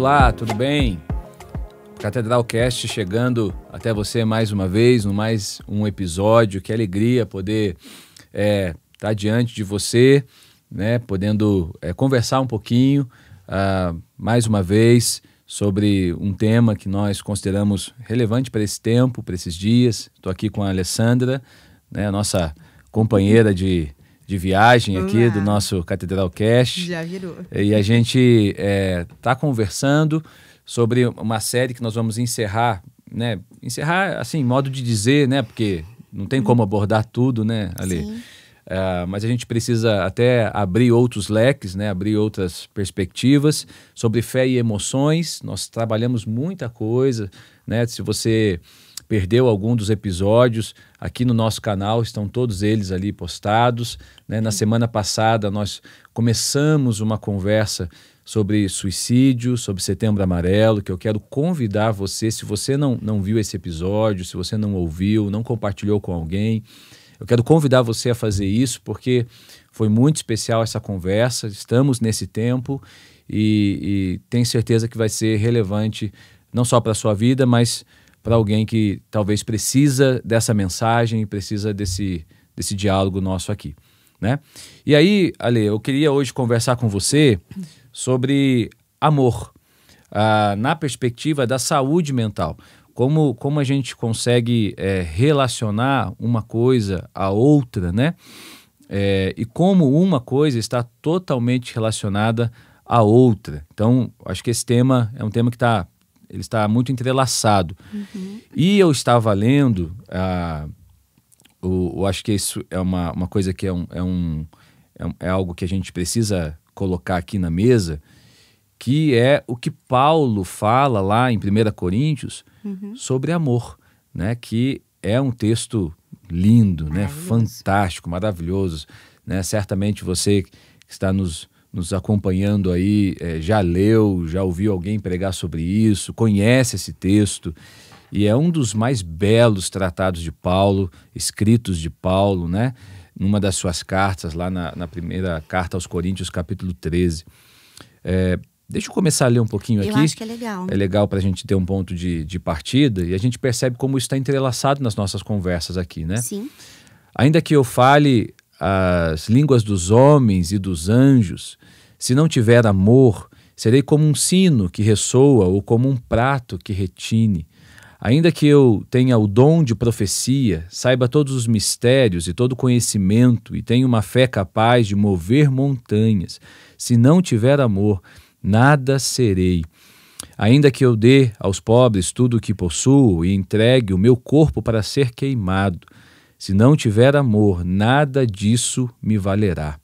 Olá, tudo bem? Catedralcast chegando até você mais uma vez, no mais um episódio. Que alegria poder estar diante de você, né, podendo conversar um pouquinho mais uma vez sobre um tema que nós consideramos relevante para esse tempo, para esses dias. Estou aqui com a Alessandra, né, a nossa companheira de viagem aqui do nosso Catedralcast. Já virou. E a gente está conversando sobre uma série que nós vamos encerrar, né? Encerrar, assim, modo de dizer, né? Porque não tem como abordar tudo, né, Ale? Sim. Mas a gente precisa até abrir outros leques, né? Abrir outras perspectivas sobre fé e emoções. Nós trabalhamos muita coisa, né? Se você perdeu algum dos episódios, aqui no nosso canal estão todos eles ali postados, né? Na semana passada nós começamos uma conversa sobre suicídio, sobre Setembro Amarelo, que eu quero convidar você, se você não viu esse episódio, se você não ouviu, não compartilhou com alguém, eu quero convidar você a fazer isso, porque foi muito especial essa conversa, estamos nesse tempo e tenho certeza que vai ser relevante não só para a sua vida, mas para alguém que talvez precisa dessa mensagem, precisa desse diálogo nosso aqui, né? E aí, Ale, eu queria hoje conversar com você sobre amor, na perspectiva da saúde mental. Como a gente consegue relacionar uma coisa à outra, né? E como uma coisa está totalmente relacionada à outra. Então, acho que esse tema é um tema que ele está muito entrelaçado. Uhum. E eu estava lendo, eu acho que isso é uma coisa que é algo que a gente precisa colocar aqui na mesa, que é o que Paulo fala lá em 1 Coríntios sobre amor, né? Que é um texto lindo, né? Fantástico, maravilhoso, né? Certamente você que está nos acompanhando aí já leu, já ouviu alguém pregar sobre isso, conhece esse texto, e é um dos mais belos tratados de Paulo, escritos de Paulo, né? Numa das suas cartas, lá na primeira carta aos Coríntios, capítulo 13. Deixa eu começar a ler um pouquinho aqui. Eu acho que é legal. É legal para a gente ter um ponto de partida, e a gente percebe como isso está entrelaçado nas nossas conversas aqui, né? Sim. Ainda que eu fale as línguas dos homens e dos anjos, se não tiver amor, serei como um sino que ressoa ou como um prato que retine. Ainda que eu tenha o dom de profecia, saiba todos os mistérios e todo conhecimento e tenha uma fé capaz de mover montanhas, se não tiver amor, nada serei. Ainda que eu dê aos pobres tudo o que possuo e entregue o meu corpo para ser queimado, se não tiver amor, nada disso me valerá.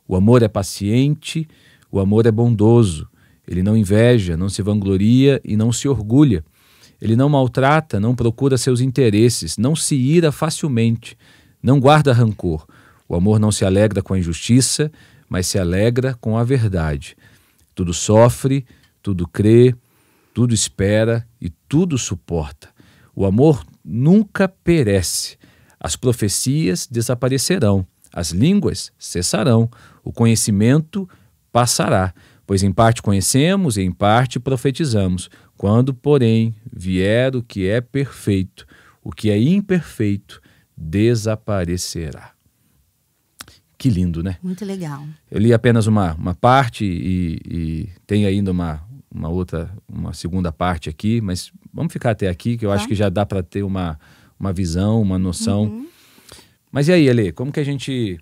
O amor é paciente, o amor é bondoso. Ele não inveja, não se vangloria e não se orgulha. Ele não maltrata, não procura seus interesses, não se ira facilmente, não guarda rancor. O amor não se alegra com a injustiça, mas se alegra com a verdade. Tudo sofre, tudo crê, tudo espera e tudo suporta. O amor nunca perece. As profecias desaparecerão, as línguas cessarão, o conhecimento passará, pois em parte conhecemos e em parte profetizamos. Quando, porém, vier o que é perfeito, o que é imperfeito desaparecerá. Que lindo, né? Muito legal. Eu li apenas uma parte e tem ainda uma segunda parte aqui, mas vamos ficar até aqui, que eu acho que já dá para ter uma visão, uma noção. Mas e aí, Ale, como que a gente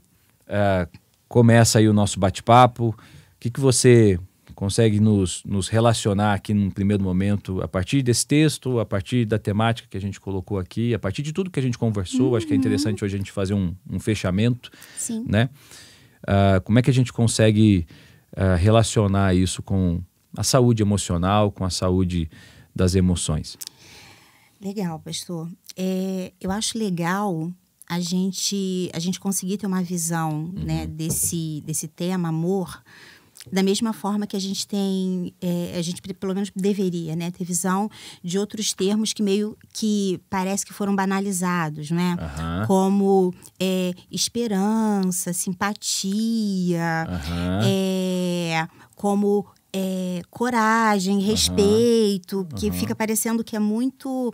começa aí o nosso bate-papo? O que você consegue nos relacionar aqui num primeiro momento, a partir desse texto, a partir da temática que a gente colocou aqui, a partir de tudo que a gente conversou? Acho que é interessante hoje a gente fazer um fechamento. Sim. Né? Como é que a gente consegue relacionar isso com a saúde emocional, com a saúde das emoções? Legal, pastor. Eu acho legal a gente conseguir ter uma visão, né, desse tema, amor, da mesma forma que a gente tem, a gente pelo menos deveria, né, ter visão de outros termos que meio que parece que foram banalizados, né? Como esperança, simpatia, como coragem, respeito, que fica parecendo que é muito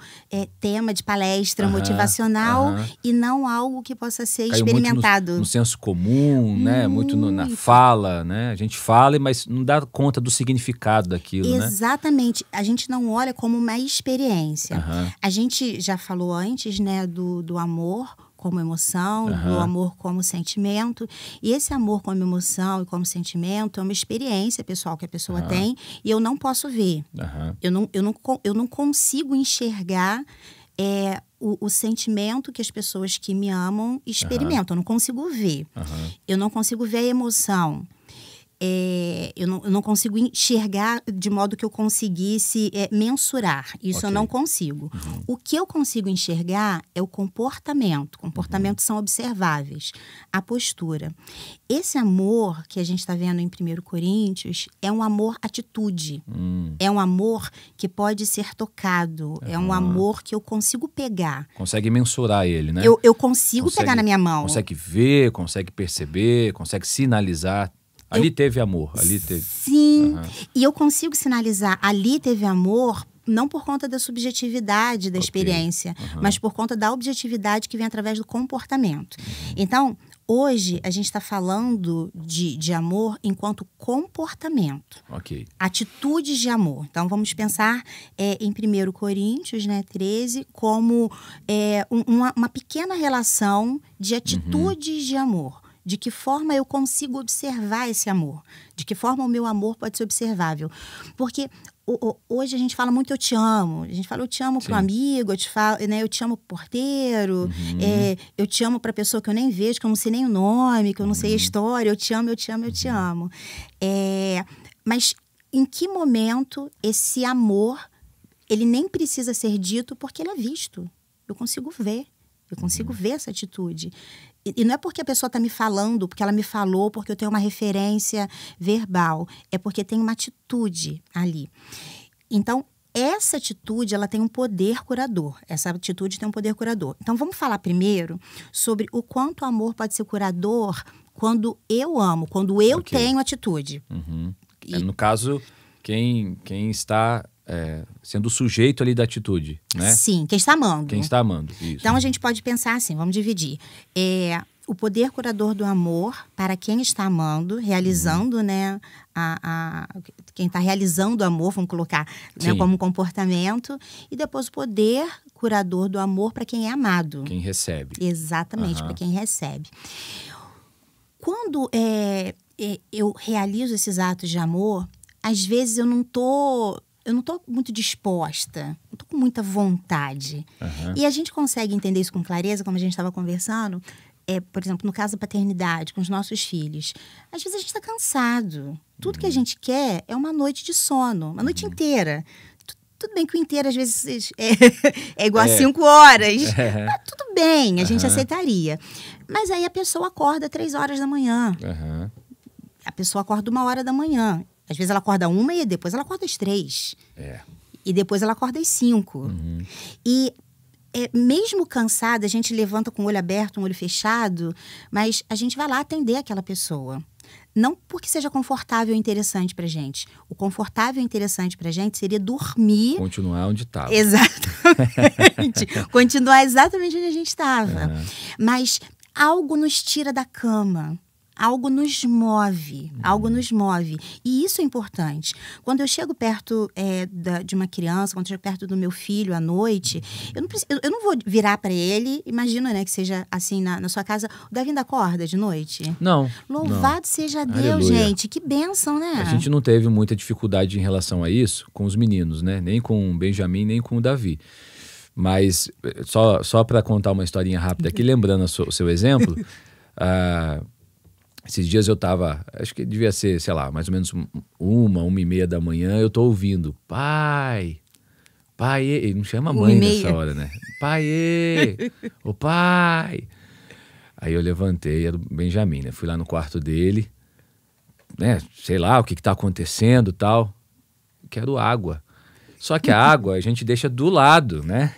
tema de palestra motivacional e não algo que possa ser caiu experimentado. Muito no senso comum, né? Muito na fala, né? A gente fala, mas não dá conta do significado daquilo, né? Exatamente. A gente não olha como uma experiência. A gente já falou antes, né, do amor como emoção, do amor como sentimento. E esse amor como emoção e como sentimento é uma experiência pessoal que a pessoa tem e eu não posso ver. Eu não consigo enxergar o sentimento que as pessoas que me amam experimentam. Eu não consigo ver. Eu não consigo ver a emoção. Eu não consigo enxergar de modo que eu conseguisse mensurar. Isso eu não consigo. O que eu consigo enxergar é o comportamento. Comportamentos são observáveis. A postura. Esse amor que a gente está vendo em 1 Coríntios é um amor atitude. É um amor que pode ser tocado. É um amor que eu consigo pegar. Consegue mensurar ele, né? Eu consigo pegar na minha mão. Consegue ver, consegue perceber, consegue sinalizar. Ali teve amor, ali teve. Sim, e eu consigo sinalizar, ali teve amor, não por conta da subjetividade da experiência, mas por conta da objetividade que vem através do comportamento. Então, hoje a gente está falando de amor enquanto comportamento. Atitudes de amor. Então, vamos pensar em 1 Coríntios, né, 13, como uma pequena relação de atitudes de amor. De que forma eu consigo observar esse amor? De que forma o meu amor pode ser observável? Porque hoje a gente fala muito eu te amo. A gente fala eu te amo para o amigo, eu te amo pro porteiro, eu te amo para a pessoa que eu nem vejo, que eu não sei nem o nome, que eu não sei a história. Eu te amo, eu te amo, eu te amo. Mas em que momento esse amor, ele nem precisa ser dito porque ele é visto? Eu consigo ver. Eu consigo ver essa atitude. E não é porque a pessoa está me falando, porque ela me falou, porque eu tenho uma referência verbal. É porque tem uma atitude ali. Então, essa atitude, ela tem um poder curador. Essa atitude tem um poder curador. Então, vamos falar primeiro sobre o quanto o amor pode ser curador quando eu amo, quando eu tenho atitude. No caso, quem está... sendo o sujeito ali da atitude, né? Sim, quem está amando. Quem está amando, isso. Então, a gente pode pensar assim, vamos dividir. O poder curador do amor para quem está amando, realizando, né? Quem está realizando o amor, vamos colocar, né, como um comportamento. E depois o poder curador do amor para quem é amado. Quem recebe. Exatamente, para quem recebe. Quando eu realizo esses atos de amor, às vezes eu não estou muito disposta, não estou com muita vontade. E a gente consegue entender isso com clareza, como a gente estava conversando, por exemplo, no caso da paternidade, com os nossos filhos. Às vezes a gente está cansado. Tudo que a gente quer é uma noite de sono, uma noite inteira. Tudo bem que o inteiro, às vezes, é igual a 5 horas. Mas tudo bem, a gente aceitaria. Mas aí a pessoa acorda 3 horas da manhã. A pessoa acorda 1 hora da manhã. Às vezes ela acorda 1 e depois ela acorda às 3. E depois ela acorda às 5. E mesmo cansada, a gente levanta com o olho aberto, um olho fechado, mas a gente vai lá atender aquela pessoa. Não porque seja confortável e interessante pra gente. O confortável e interessante pra gente seria dormir... Continuar onde estava. Exatamente. Continuar exatamente onde a gente estava. Mas algo nos tira da cama. Algo nos move, E isso é importante. Quando eu chego perto de uma criança, quando eu chego perto do meu filho à noite, eu não vou virar para ele, imagina, né, que seja assim na sua casa. O Davi ainda acorda de noite? Não. Louvado seja Deus, gente. Que bênção, né? A gente não teve muita dificuldade em relação a isso com os meninos, né? Nem com o Benjamin, nem com o Davi. Mas, só para contar uma historinha rápida aqui, lembrando o seu exemplo... Esses dias eu estava, acho que devia ser, sei lá, mais ou menos 1h30 da manhã, eu tô ouvindo, pai, ele não chama mãe nessa hora, né? Ô pai. Aí eu levantei, era o Benjamin, né? Fui lá no quarto dele, né? Sei lá o que tá acontecendo e tal. Quero água. Só que a água a gente deixa do lado, né?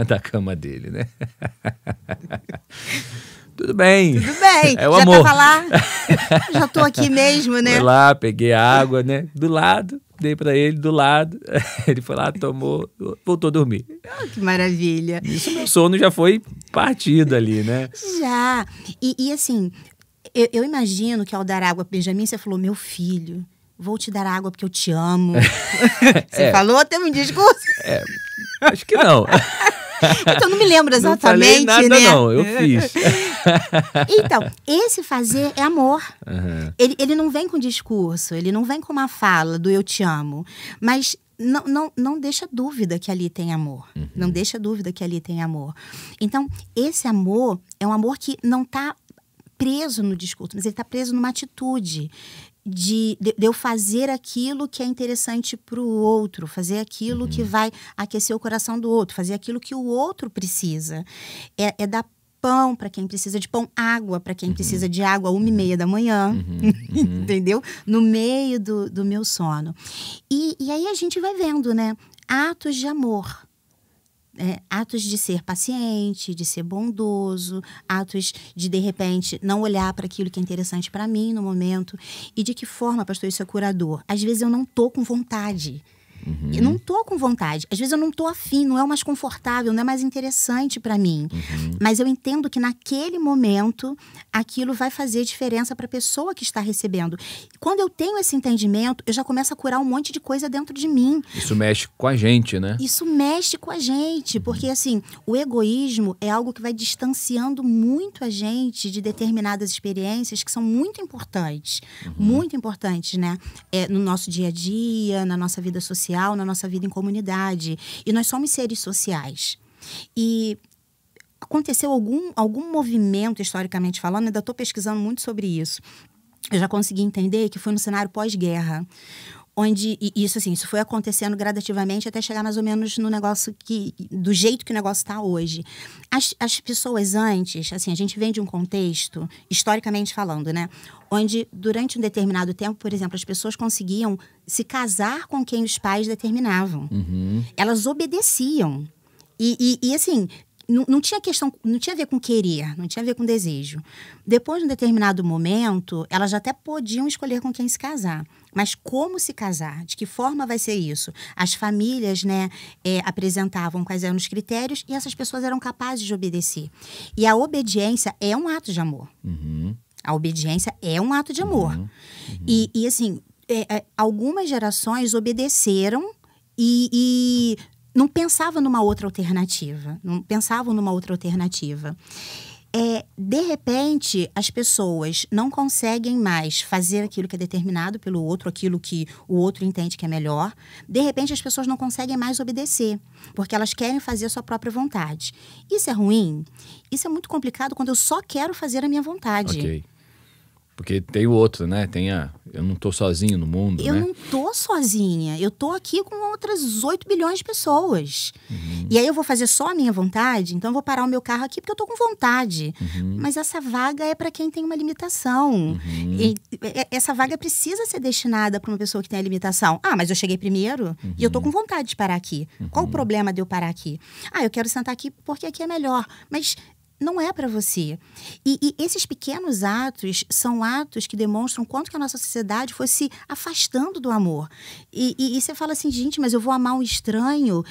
Da cama dele, né? Tudo bem. Tudo bem. É o já amor. tava lá. Já tô aqui mesmo, né? Fui lá, peguei a água, né? Do lado, dei pra ele do lado. Ele foi lá, tomou, voltou a dormir. Ah, que maravilha. Isso, meu sono já foi partido ali, né? Já. E assim, eu imagino que ao dar água para Benjamin, você falou, meu filho, vou te dar água porque eu te amo. Você falou? Teve um discurso? Acho que não. Então, não me lembro Não falei exatamente, nada, né? não. Eu fiz. Então, esse fazer é amor. Uhum. Ele não vem com discurso, ele não vem com uma fala do eu te amo. Mas não deixa dúvida que ali tem amor. Uhum. Não deixa dúvida que ali tem amor. Então, esse amor é um amor que não está preso no discurso, mas ele está preso numa atitude de eu fazer aquilo que é interessante para o outro, fazer aquilo que vai aquecer o coração do outro, fazer aquilo que o outro precisa. É dar pão para quem precisa de pão, água para quem precisa de água, 1h30 da manhã, entendeu? No meio do meu sono. E aí a gente vai vendo, né? Atos de amor. Atos de ser paciente, de ser bondoso, atos de repente, não olhar para aquilo que é interessante para mim no momento. E de que forma, pastor, isso é curador? Às vezes eu não tô com vontade. Eu não tô com vontade. Às vezes eu não tô afim, não é o mais confortável, não é mais interessante para mim. Mas eu entendo que naquele momento aquilo vai fazer diferença para a pessoa que está recebendo. Quando eu tenho esse entendimento, eu já começo a curar um monte de coisa dentro de mim. Isso mexe com a gente, né? Isso mexe com a gente, porque assim, o egoísmo é algo que vai distanciando muito a gente de determinadas experiências que são muito importantes, né? No nosso dia a dia, na nossa vida social, na nossa vida em comunidade. E nós somos seres sociais. E aconteceu algum movimento, historicamente falando, ainda estou pesquisando muito sobre isso. Eu já consegui entender que foi no cenário pós-guerra, onde isso foi acontecendo gradativamente até chegar mais ou menos no negócio do jeito que o negócio está hoje. As pessoas antes, assim, a gente vem de um contexto, historicamente falando, né? Onde durante um determinado tempo, por exemplo, as pessoas conseguiam se casar com quem os pais determinavam. Elas obedeciam. E assim, não tinha questão, não tinha a ver com querer, não tinha a ver com desejo. Depois de um determinado momento, elas até podiam escolher com quem se casar. Mas como se casar? De que forma vai ser isso? As famílias, né, apresentavam quais eram os critérios e essas pessoas eram capazes de obedecer. E a obediência é um ato de amor. A obediência é um ato de amor. E assim, algumas gerações obedeceram e não pensavam numa outra alternativa. De repente, as pessoas não conseguem mais fazer aquilo que é determinado pelo outro, aquilo que o outro entende que é melhor. De repente, as pessoas não conseguem mais obedecer, porque elas querem fazer a sua própria vontade. Isso é ruim? Isso é muito complicado quando eu só quero fazer a minha vontade. Ok. Porque tem o outro, né? Eu não tô sozinho no mundo, Eu né? não tô sozinha. Eu tô aqui com outras 8 bilhões de pessoas. E aí eu vou fazer só a minha vontade? Então eu vou parar o meu carro aqui porque eu tô com vontade. Mas essa vaga é para quem tem uma limitação. E essa vaga precisa ser destinada para uma pessoa que tem a limitação. Ah, mas eu cheguei primeiro e eu tô com vontade de parar aqui. Qual o problema de eu parar aqui? Ah, eu quero sentar aqui porque aqui é melhor. Mas não é para você. E esses pequenos atos são atos que demonstram quanto que a nossa sociedade foi se afastando do amor. E você fala assim, gente, mas eu vou amar um estranho?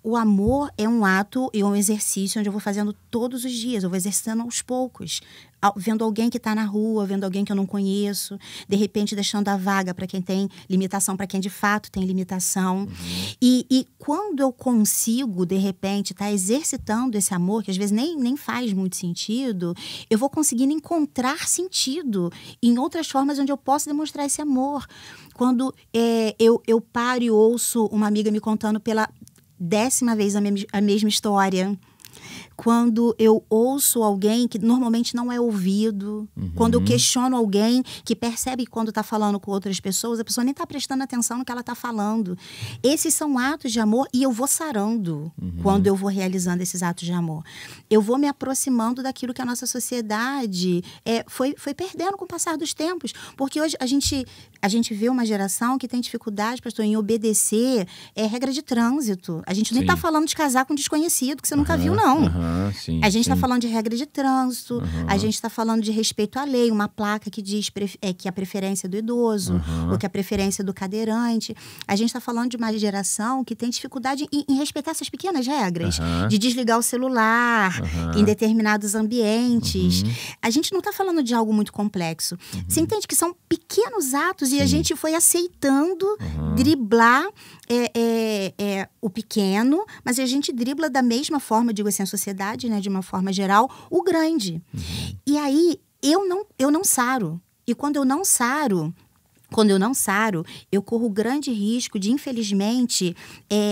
O amor é um ato e um exercício onde eu vou fazendo todos os dias, eu vou exercitando aos poucos, vendo alguém que está na rua, vendo alguém que eu não conheço, de repente deixando a vaga para quem tem limitação, para quem de fato tem limitação. E quando eu consigo, de repente, estar exercitando esse amor, que às vezes nem faz muito sentido, eu vou conseguindo encontrar sentido em outras formas onde eu posso demonstrar esse amor. Quando eu paro e ouço uma amiga me contando pela 10ª vez a mesma história. Quando eu ouço alguém que normalmente não é ouvido, quando eu questiono alguém que percebe que quando está falando com outras pessoas, a pessoa nem está prestando atenção no que ela está falando. Esses são atos de amor e eu vou sarando quando eu vou realizando esses atos de amor. Eu vou me aproximando daquilo que a nossa sociedade foi perdendo com o passar dos tempos. Porque hoje a gente vê uma geração que tem dificuldade, pastor, em obedecer regra de trânsito. A gente nem está falando de casar com desconhecido, que você nunca viu, não. Sim, A gente está sim. falando de regra de trânsito, a gente está falando de respeito à lei, uma placa que diz que a preferência é do idoso, ou que a preferência é do cadeirante. A gente está falando de uma geração que tem dificuldade em respeitar essas pequenas regras, de desligar o celular em determinados ambientes. A gente não está falando de algo muito complexo. Você entende que são pequenos atos e a gente foi aceitando driblar o pequeno, mas a gente dribla da mesma forma, digo assim, a sociedade, né, de uma forma geral, o grande. E aí, eu não saro. E quando eu não saro, eu corro o grande risco de, infelizmente,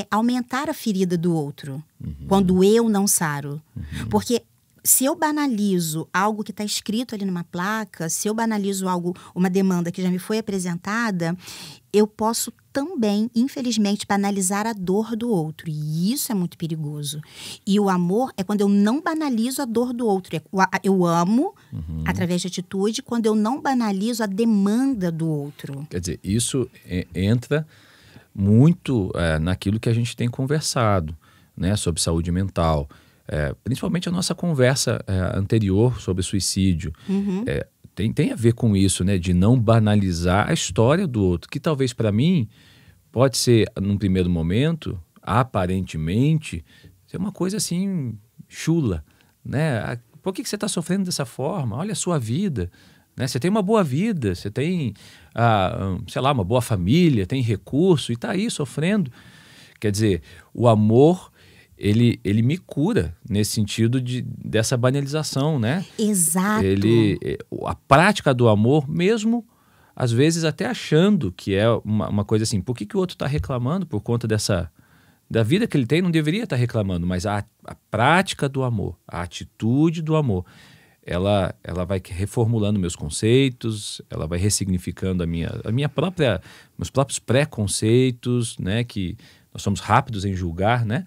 aumentar a ferida do outro. Quando eu não saro. Porque se eu banalizo algo que está escrito ali numa placa, se eu banalizo uma demanda que já me foi apresentada, eu posso também, infelizmente, banalizar a dor do outro. E isso é muito perigoso. E o amor é quando eu não banalizo a dor do outro. Eu amo através de atitude quando eu não banalizo a demanda do outro. Quer dizer, isso entra muito naquilo que a gente tem conversado, né, sobre saúde mental. Principalmente a nossa conversa anterior sobre suicídio. Tem a ver com isso, né, de não banalizar a história do outro, que talvez para mim pode ser, num primeiro momento, aparentemente, ser uma coisa assim, chula, né? Por que você está sofrendo dessa forma? Olha a sua vida, né? Você tem uma boa vida, você tem, sei lá, uma boa família, tem recurso e está aí sofrendo. Quer dizer, o amor... Ele me cura nesse sentido dessa banalização, né? Exato. A prática do amor, mesmo às vezes até achando que é uma coisa assim, por que o outro está reclamando por conta da vida que ele tem, não deveria estar reclamando, mas a prática do amor, a atitude do amor, ela vai reformulando meus conceitos, ela vai ressignificando meus próprios preconceitos, né? Que nós somos rápidos em julgar, né?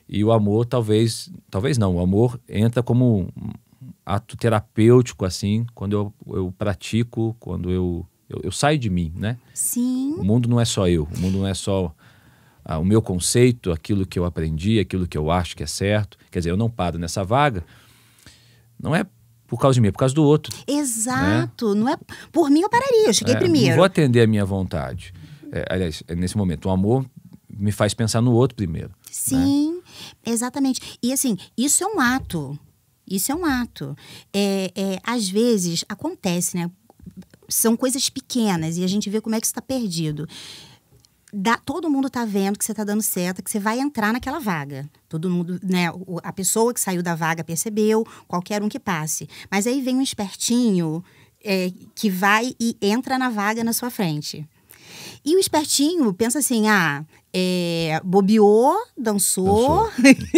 E o amor talvez não, o amor entra como um ato terapêutico, assim, quando eu pratico, quando eu saio de mim, né? Sim. O mundo não é só eu, o mundo não é só o meu conceito, aquilo que eu aprendi, aquilo que eu acho que é certo. Quer dizer, eu não paro nessa vaga, não é por causa de mim, é por causa do outro. Exato, né? Não é por mim eu pararia, eu cheguei primeiro. Não vou atender a minha vontade. Aliás, nesse momento, o amor me faz pensar no outro primeiro. Sim, né? Exatamente. E assim, isso é um ato. Isso é um ato. Às vezes, acontece, né? São coisas pequenas e a gente vê como é que isso está perdido. Todo mundo está vendo que você está dando certo, que você vai entrar naquela vaga. Todo mundo, né? A pessoa que saiu da vaga percebeu, qualquer um que passe. Mas aí vem um espertinho que vai e entra na vaga na sua frente. E o espertinho pensa assim, bobeou, dançou.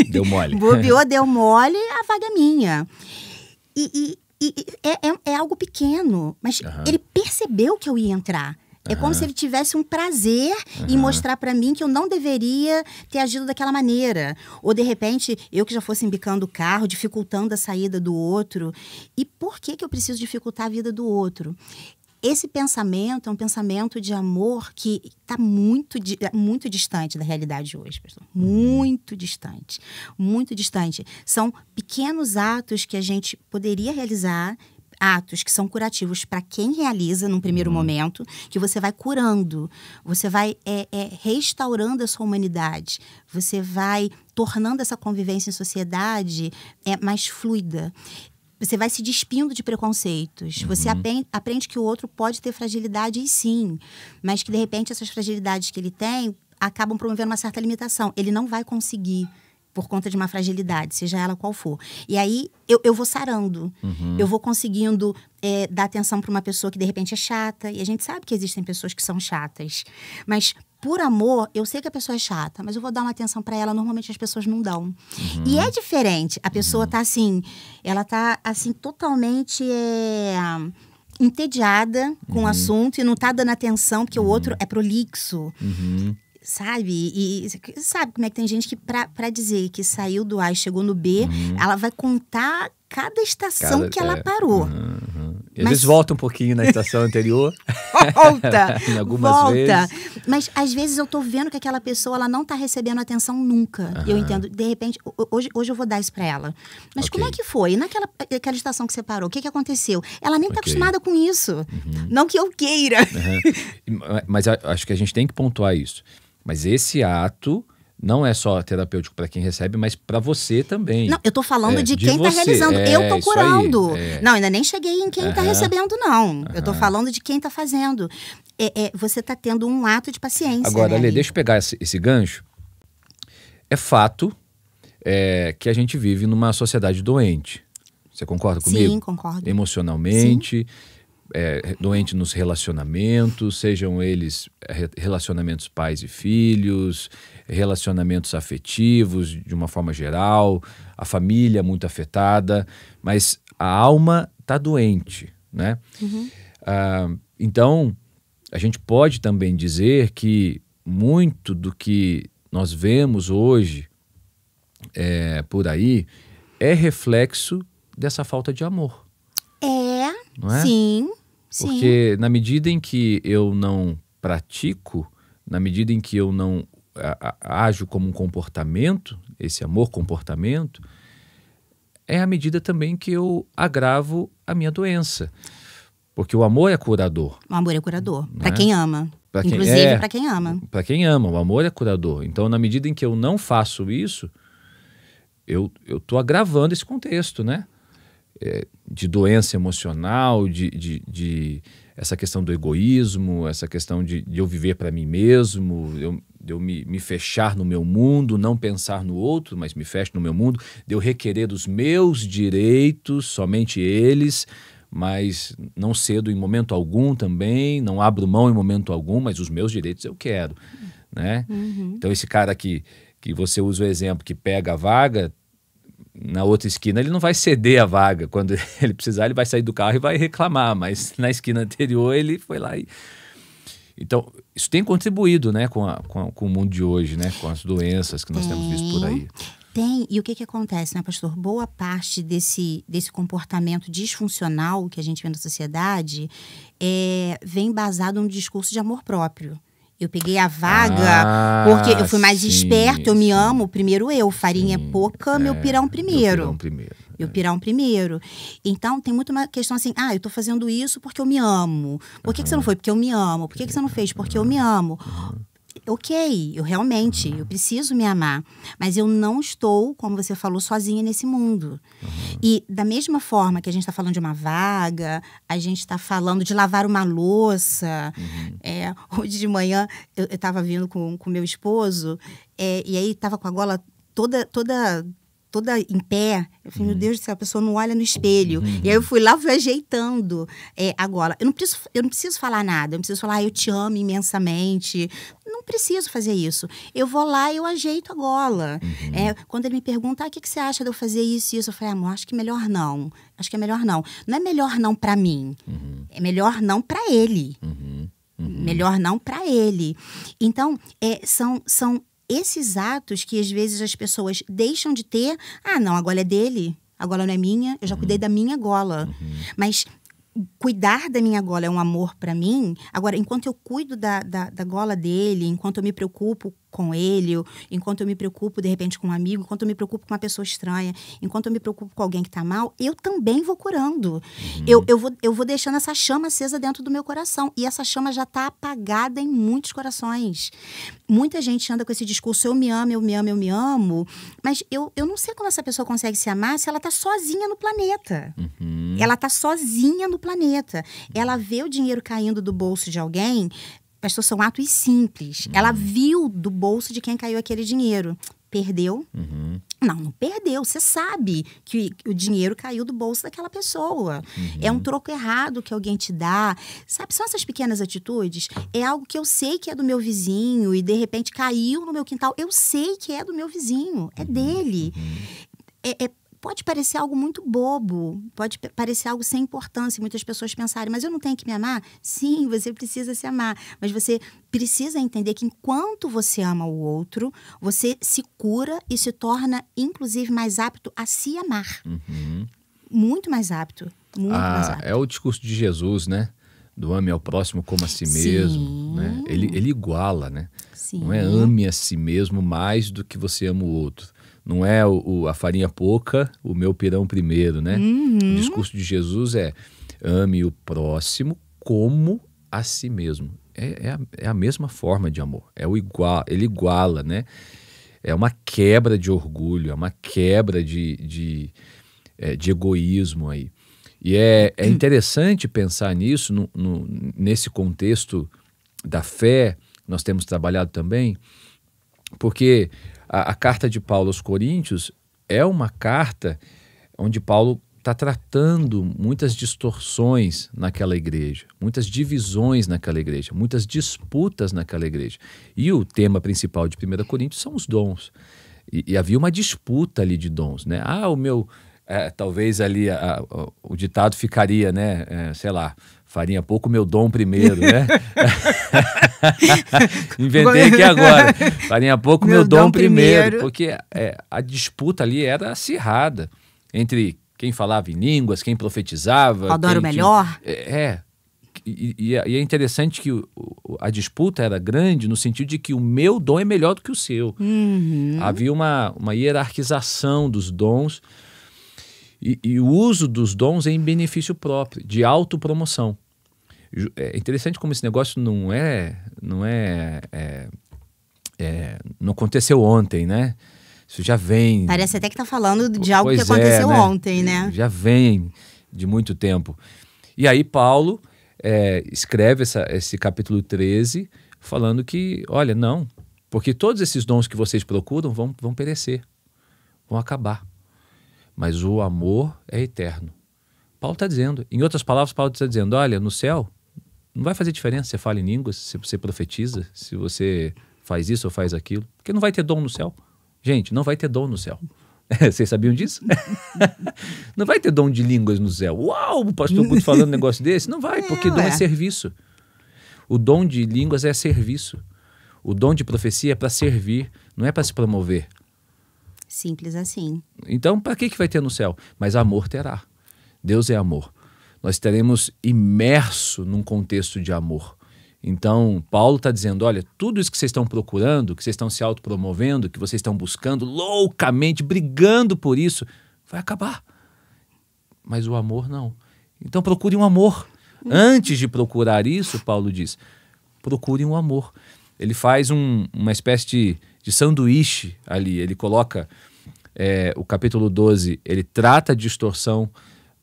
Deu mole. Bobeou, deu mole, a vaga é minha. E é algo pequeno, mas ele percebeu que eu ia entrar. É como se ele tivesse um prazer em mostrar para mim que eu não deveria ter agido daquela maneira. Ou, de repente, eu que já fosse embicando o carro, dificultando a saída do outro. E por que eu preciso dificultar a vida do outro? Esse pensamento é um pensamento de amor que está muito distante da realidade hoje, pessoal. Muito distante. Muito distante. São pequenos atos que a gente poderia realizar, atos que são curativos para quem realiza num primeiro momento, que você vai curando, você vai restaurando a sua humanidade, você vai tornando essa convivência em sociedade mais fluida. Você vai se despindo de preconceitos. Você aprende que o outro pode ter fragilidade, e sim. Mas que, de repente, essas fragilidades que ele tem acabam promovendo uma certa limitação. Ele não vai conseguir por conta de uma fragilidade, seja ela qual for. E aí, eu vou sarando. Eu vou conseguindo dar atenção para uma pessoa que, de repente, é chata. E a gente sabe que existem pessoas que são chatas. Mas, por amor, eu sei que a pessoa é chata, mas eu vou dar uma atenção para ela. Normalmente, as pessoas não dão. E é diferente. A pessoa tá assim... Ela tá, assim, totalmente... entediada com o assunto e não tá dando atenção porque o outro é prolixo. Sabe? E sabe como é que tem gente que pra dizer que saiu do A e chegou no B, ela vai contar cada estação que ela parou. E às vezes volta um pouquinho na estação anterior. Volta! Em algumas vezes. Mas às vezes eu tô vendo que aquela pessoa ela não tá recebendo atenção nunca. Eu entendo, de repente, hoje eu vou dar isso pra ela. Mas como é que foi? Naquela estação que você parou, o que aconteceu? Ela nem tá acostumada com isso. Não que eu queira. Mas acho que a gente tem que pontuar isso. Mas esse ato não é só terapêutico para quem recebe, mas para você também. Não, eu tô falando de quem tá realizando. Eu tô curando. Aí, Não, ainda nem cheguei em quem tá recebendo, não. Eu tô falando de quem tá fazendo. Você tá tendo um ato de paciência. Agora, né, Ale, deixa eu pegar esse gancho. É fato que a gente vive numa sociedade doente. Você concorda comigo? Sim, concordo. Emocionalmente, doente nos relacionamentos, sejam eles relacionamentos pais e filhos, relacionamentos afetivos de uma forma geral, a família muito afetada, mas a alma está doente, né? Então, a gente pode também dizer que muito do que nós vemos hoje por aí é reflexo dessa falta de amor. Não é? Sim. Porque na medida em que eu não pratico, na medida em que eu não ajo como um comportamento, esse amor-comportamento, é a medida também que eu agravo a minha doença. Porque o amor é curador. O amor é curador. Né? Para quem ama. Inclusive para quem ama. Para quem ama, o amor é curador. Então, na medida em que eu não faço isso, eu estou agravando esse contexto, né? De doença emocional, de essa questão do egoísmo, essa questão de eu viver para mim mesmo, de eu me fechar no meu mundo, não pensar no outro, mas me fecho no meu mundo, de eu requerer dos meus direitos, somente eles, mas não cedo em momento algum também, não abro mão em momento algum, mas os meus direitos eu quero, né? Então esse cara que você usa o exemplo, que pega a vaga, na outra esquina ele não vai ceder a vaga. Quando ele precisar, ele vai sair do carro e vai reclamar, mas na esquina anterior ele foi lá e... Então, isso tem contribuído, né, com o mundo de hoje, né, com as doenças que nós temos visto por aí. Tem, e o que acontece, né, pastor? Boa parte desse comportamento disfuncional que a gente vê na sociedade vem embasado num discurso de amor próprio. Eu peguei a vaga porque eu fui mais esperto, eu me amo, primeiro farinha é pouca, meu pirão primeiro. Meu pirão primeiro. Então, tem muito uma questão assim, eu tô fazendo isso porque eu me amo. Por que você não foi? Porque eu me amo. Por que você não fez? Porque eu me amo. Ok, eu preciso me amar. Mas eu não estou, como você falou, sozinha nesse mundo. E da mesma forma que a gente está falando de uma vaga, a gente está falando de lavar uma louça. Hoje de manhã eu estava vindo com meu esposo e aí estava com a gola toda em pé. Eu falei, meu Deus do céu, a pessoa não olha no espelho. E aí eu fui lá, fui ajeitando a gola. Eu não preciso falar nada. Eu não preciso falar, eu te amo imensamente. Não preciso fazer isso. Eu vou lá e eu ajeito a gola. Quando ele me pergunta, o que você acha de eu fazer isso e isso? Eu falei, amor, acho que melhor não. Acho que é melhor não. Não é melhor não pra mim. É melhor não pra ele. Melhor não pra ele. Então, são esses atos que às vezes as pessoas deixam de ter. Não, a gola é dele, a gola não é minha, eu já cuidei da minha gola. Mas cuidar da minha gola é um amor para mim. Agora, enquanto eu cuido da gola dele, enquanto eu me preocupo com ele, enquanto eu me preocupo, de repente, com um amigo, enquanto eu me preocupo com uma pessoa estranha, enquanto eu me preocupo com alguém que tá mal, eu também vou curando. Eu vou deixando essa chama acesa dentro do meu coração. E essa chama já tá apagada em muitos corações. Muita gente anda com esse discurso, eu me amo, eu me amo, eu me amo. Mas eu não sei como essa pessoa consegue se amar se ela tá sozinha no planeta. Ela tá sozinha no planeta. Ela vê o dinheiro caindo do bolso de alguém. Pastor, são atos simples. Ela viu do bolso de quem caiu aquele dinheiro. Perdeu? Não perdeu. Você sabe que o dinheiro caiu do bolso daquela pessoa. É um troco errado que alguém te dá. Sabe, são essas pequenas atitudes. É algo que eu sei que é do meu vizinho e, de repente, caiu no meu quintal. Eu sei que é do meu vizinho. É dele. Pode parecer algo muito bobo, pode parecer algo sem importância, muitas pessoas pensarem, mas eu não tenho que me amar? Sim, você precisa se amar, mas você precisa entender que enquanto você ama o outro, você se cura e se torna, inclusive, mais apto a se amar. Muito mais apto. Muito mais rápido. É o discurso de Jesus, né? Do ame ao próximo como a si mesmo. Né? Ele iguala, né? Sim. Não é ame a si mesmo mais do que você ama o outro. Não é a farinha pouca, o meu pirão primeiro, né? O discurso de Jesus é ame o próximo como a si mesmo. É a mesma forma de amor. Ele iguala, né? É uma quebra de orgulho, é uma quebra de egoísmo aí. E é interessante pensar nisso, nesse contexto da fé, nós temos trabalhado também, porque a carta de Paulo aos Coríntios é uma carta onde Paulo está tratando muitas distorções naquela igreja, muitas divisões naquela igreja, muitas disputas naquela igreja. E o tema principal de 1 Coríntios são os dons. E havia uma disputa ali de dons, né? O meu... talvez ali o ditado ficaria, né? Sei lá, farinha pouco, meu dom primeiro, né? Inventei aqui agora. Farinha pouco, meu dom primeiro. Porque a disputa ali era acirrada entre quem falava em línguas, quem profetizava. Adoro melhor. E é interessante que a disputa era grande no sentido de que o meu dom é melhor do que o seu. Havia uma hierarquização dos dons e o uso dos dons em benefício próprio, de autopromoção. É interessante como esse negócio não aconteceu ontem, né? Isso já vem... Parece até que está falando de algo que aconteceu ontem, né? Já vem de muito tempo. E aí Paulo escreve esse capítulo 13 falando que, olha, não, porque todos esses dons que vocês procuram vão perecer, vão acabar. Mas o amor é eterno. Paulo está dizendo, em outras palavras, Paulo está dizendo, olha, no céu não vai fazer diferença se você fala em línguas, se você profetiza, se você faz isso ou faz aquilo, porque não vai ter dom no céu. Gente, não vai ter dom no céu. Vocês sabiam disso? Não vai ter dom de línguas no céu. Uau, o pastor Guto falando um negócio desse? Não vai, porque dom é serviço. O dom de línguas é serviço. O dom de profecia é para servir, não é para se promover. Simples assim. Então, para que vai ter no céu? Mas amor terá. Deus é amor. Nós estaremos imersos num contexto de amor. Então, Paulo está dizendo, olha, tudo isso que vocês estão procurando, que vocês estão se autopromovendo, que vocês estão buscando loucamente, brigando por isso, vai acabar. Mas o amor não. Então, procure um amor. Antes de procurar isso, Paulo diz, procure um amor. Ele faz uma espécie de sanduíche ali. Ele coloca o capítulo 12, ele trata a distorção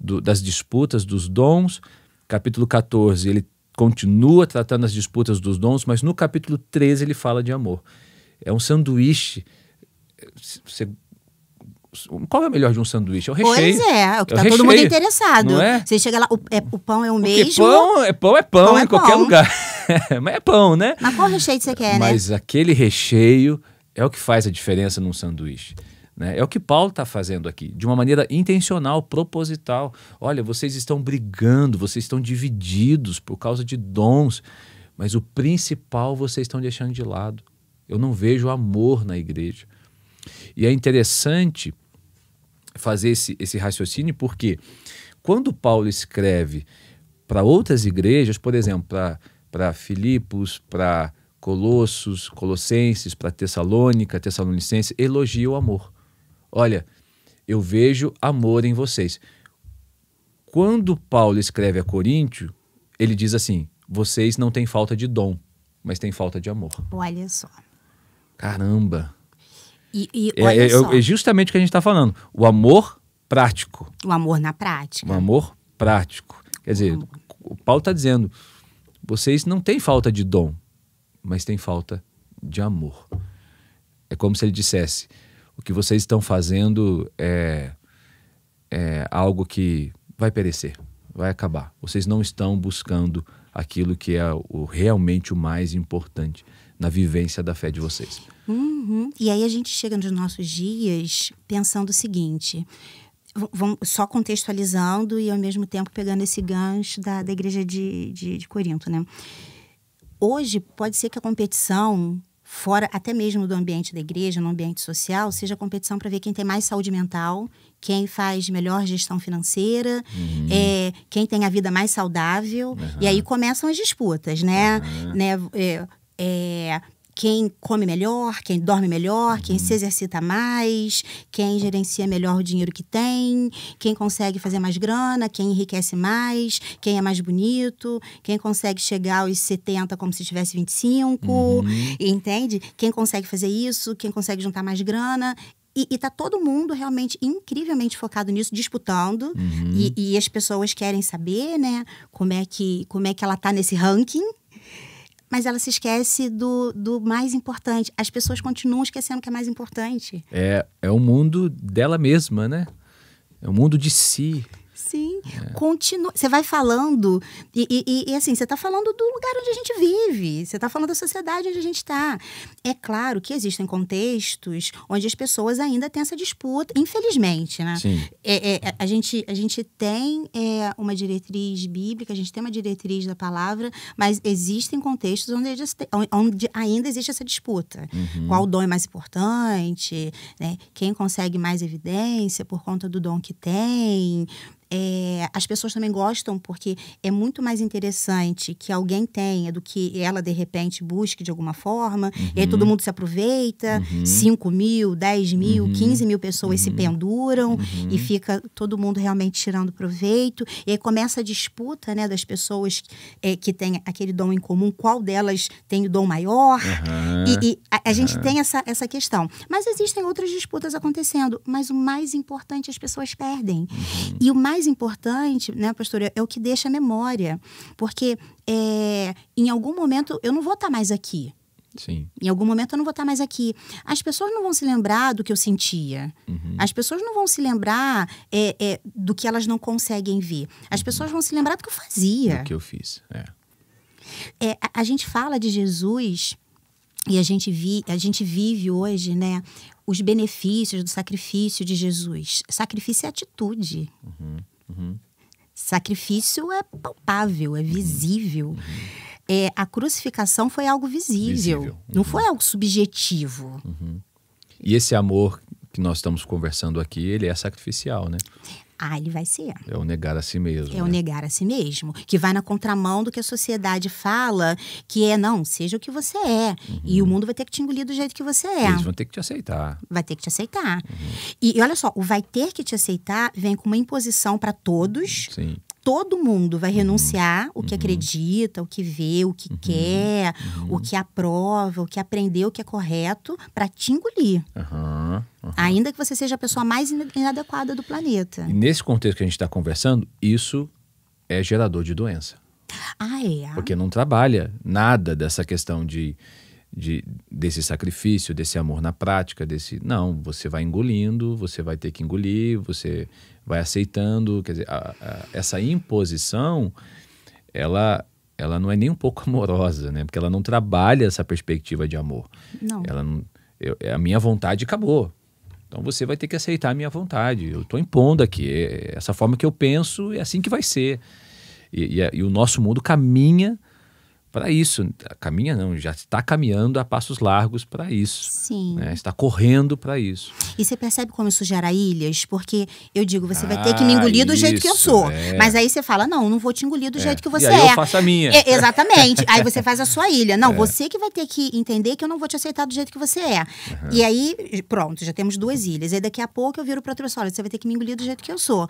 das disputas dos dons. Capítulo 14, ele continua tratando as disputas dos dons, mas no capítulo 13 ele fala de amor. É um sanduíche. Qual é o melhor de um sanduíche? É o recheio. Pois é o que está todo mundo interessado. Não é? Você chega lá, o pão é o mesmo. Pão em qualquer lugar. Mas é pão, né? Mas qual recheio você quer, né? Mas aquele recheio é o que faz a diferença num sanduíche. Né? É o que Paulo está fazendo aqui, de uma maneira intencional, proposital. Olha, vocês estão brigando, vocês estão divididos por causa de dons, mas o principal vocês estão deixando de lado. Eu não vejo amor na igreja. E é interessante fazer esse raciocínio, porque quando Paulo escreve para outras igrejas, por exemplo, para Filipos, para Colossos, Colossenses, para Tessalônica, Tessalonicenses, elogia o amor. Olha, eu vejo amor em vocês. Quando Paulo escreve a Coríntio, ele diz assim, vocês não têm falta de dom, mas têm falta de amor. Olha só. Caramba. E olha só. É justamente o que a gente está falando. O amor prático. O amor na prática. O amor prático. Quer dizer, o Paulo está dizendo, vocês não têm falta de dom, mas têm falta de amor. É como se ele dissesse, o que vocês estão fazendo é algo que vai perecer, vai acabar. Vocês não estão buscando aquilo que é realmente o mais importante na vivência da fé de vocês. E aí a gente chega nos nossos dias pensando o seguinte, só contextualizando e ao mesmo tempo pegando esse gancho da igreja de Corinto, né? Hoje pode ser que a competição fora até mesmo do ambiente da igreja, no ambiente social, seja competição para ver quem tem mais saúde mental, quem faz melhor gestão financeira, quem tem a vida mais saudável. E aí começam as disputas, né? Quem come melhor, quem dorme melhor, quem se exercita mais, quem gerencia melhor o dinheiro que tem, quem consegue fazer mais grana, quem enriquece mais, quem é mais bonito, quem consegue chegar aos 70 como se tivesse 25, entende? Quem consegue fazer isso, quem consegue juntar mais grana. E tá todo mundo realmente incrivelmente focado nisso, disputando. E as pessoas querem saber, né, como é que ela tá nesse ranking. Mas ela se esquece do mais importante. As pessoas continuam esquecendo o que é mais importante. É o mundo dela mesma, né? É o mundo de si. Sim, continua. Você vai falando e assim, você está falando do lugar onde a gente vive, você está falando da sociedade onde a gente está. É claro que existem contextos onde as pessoas ainda têm essa disputa, infelizmente, né? Sim. A gente tem uma diretriz bíblica, a gente tem uma diretriz da palavra, mas existem contextos onde ainda existe essa disputa. Qual dom é mais importante, né? Quem consegue mais evidência por conta do dom que tem. As pessoas também gostam porque é muito mais interessante que alguém tenha do que ela, de repente, busque de alguma forma. E aí todo mundo se aproveita, 5 mil, 10 mil, 15 mil pessoas se penduram e fica todo mundo realmente tirando proveito. E aí começa a disputa, né, das pessoas que têm aquele dom em comum, qual delas tem o dom maior. E a gente tem essa questão. Mas existem outras disputas acontecendo. Mas o mais importante, as pessoas perdem. E o mais importante, né, pastora, é o que deixa a memória. Porque em algum momento eu não vou estar mais aqui. Sim. Em algum momento eu não vou estar mais aqui. As pessoas não vão se lembrar do que eu sentia. As pessoas não vão se lembrar do que elas não conseguem ver. As pessoas vão se lembrar do que eu fazia. Do que eu fiz, A gente fala de Jesus e a gente vive hoje, né, os benefícios do sacrifício de Jesus. Sacrifício é atitude. Sacrifício é palpável, é visível. A crucificação foi algo visível. Não foi algo subjetivo. E esse amor que nós estamos conversando aqui, ele é sacrificial, né? Ele vai ser. É o negar a si mesmo. É o negar a si mesmo. Que vai na contramão do que a sociedade fala, que não, seja o que você é. E o mundo vai ter que te engolir do jeito que você é. Eles vão ter que te aceitar. Vai ter que te aceitar. E olha só, o vai ter que te aceitar vem com uma imposição para todos. Sim. Todo mundo vai renunciar o que acredita, o que vê, o que quer, o que aprova, o que aprendeu, o que é correto, para te engolir. Ainda que você seja a pessoa mais inadequada do planeta. E nesse contexto que a gente está conversando, isso é gerador de doença. Porque não trabalha nada dessa questão desse sacrifício, desse amor na prática, não, você vai engolindo, você vai ter que engolir, você vai aceitando, quer dizer, essa imposição, ela não é nem um pouco amorosa, né? Porque ela não trabalha essa perspectiva de amor. Não. A minha vontade acabou. Então você vai ter que aceitar a minha vontade. Eu estou impondo aqui. Essa forma que eu penso é assim que vai ser. E o nosso mundo caminha para isso. Caminha não, já está caminhando a passos largos para isso. Sim. Né? Está correndo para isso. E você percebe como isso gera ilhas? Porque eu digo, você vai ter que me engolir do jeito que eu sou. Mas aí você fala, não vou te engolir do jeito que você e aí eu faço a minha. Exatamente. Aí você faz a sua ilha. Não, você que vai ter que entender que eu não vou te aceitar do jeito que você é. E aí, pronto, já temos 2 ilhas. Aí daqui a pouco eu viro pra outra pessoa, olha, você vai ter que me engolir do jeito que eu sou.